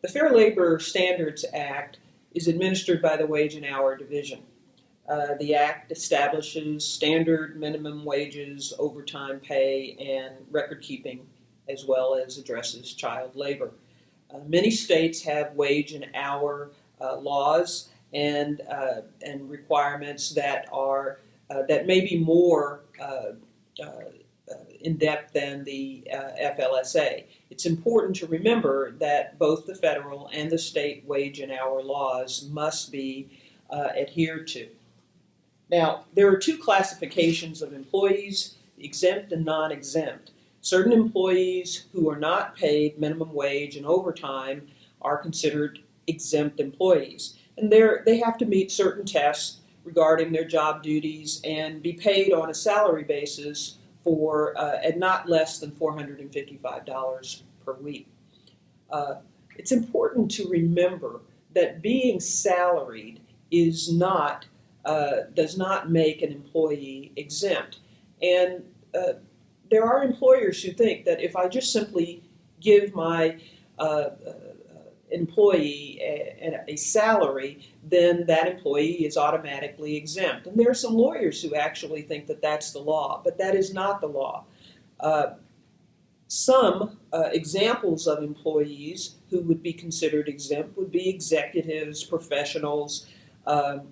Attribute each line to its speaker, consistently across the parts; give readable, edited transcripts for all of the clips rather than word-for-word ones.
Speaker 1: The Fair Labor Standards Act is administered by the Wage and Hour Division. The Act establishes standard minimum wages, overtime pay, and record keeping, as well as addresses child labor. Many states have wage and hour laws and requirements that are that may be more in depth than the FLSA. It's important to remember that both the federal and the state wage and hour laws must be adhered to. Now, there are two classifications of employees, exempt and non-exempt. Certain employees who are not paid minimum wage and overtime are considered exempt employees. And they have to meet certain tests regarding their job duties and be paid on a salary basis for at not less than $455 per week. It's important to remember that being salaried is not does not make an employee exempt. And there are employers who think that if I just simply give my employee a salary, then that employee is automatically exempt. And there are some lawyers who actually think that that's the law, but that is not the law. Some examples of employees who would be considered exempt would be executives, professionals, and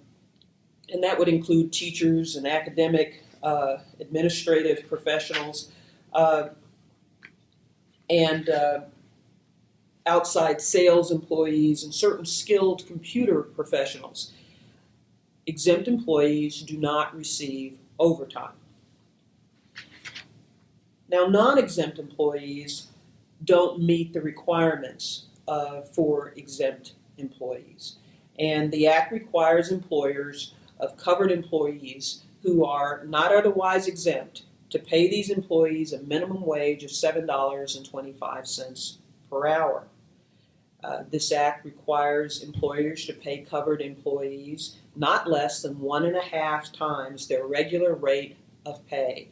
Speaker 1: that would include teachers and academic, administrative professionals, and outside sales employees and certain skilled computer professionals. Exempt employees do not receive overtime. Now, non-exempt employees don't meet the requirements for exempt employees. And the Act requires employers of covered employees who are not otherwise exempt to pay these employees a minimum wage of $7.25 per hour. This Act requires employers to pay covered employees not less than 1.5 times their regular rate of pay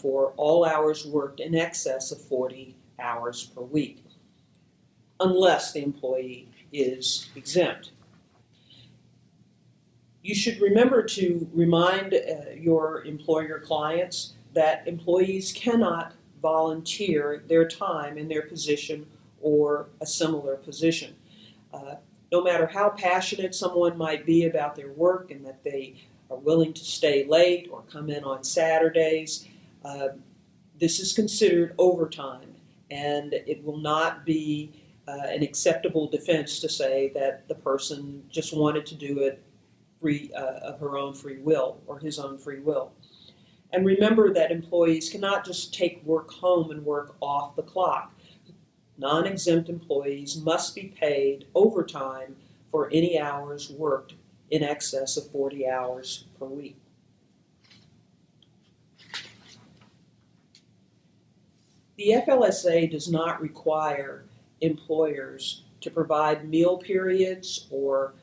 Speaker 1: for all hours worked in excess of 40 hours per week, unless the employee is exempt. You should remember to remind your employer clients that employees cannot volunteer their time in their position or a similar position. No matter how passionate someone might be about their work and that they are willing to stay late or come in on Saturdays, this is considered overtime, and it will not be an acceptable defense to say that the person just wanted to do it free of her own free will or his own free will. And remember that employees cannot just take work home and work off the clock. Non-exempt employees must be paid overtime for any hours worked in excess of 40 hours per week. The FLSA does not require employers to provide meal periods or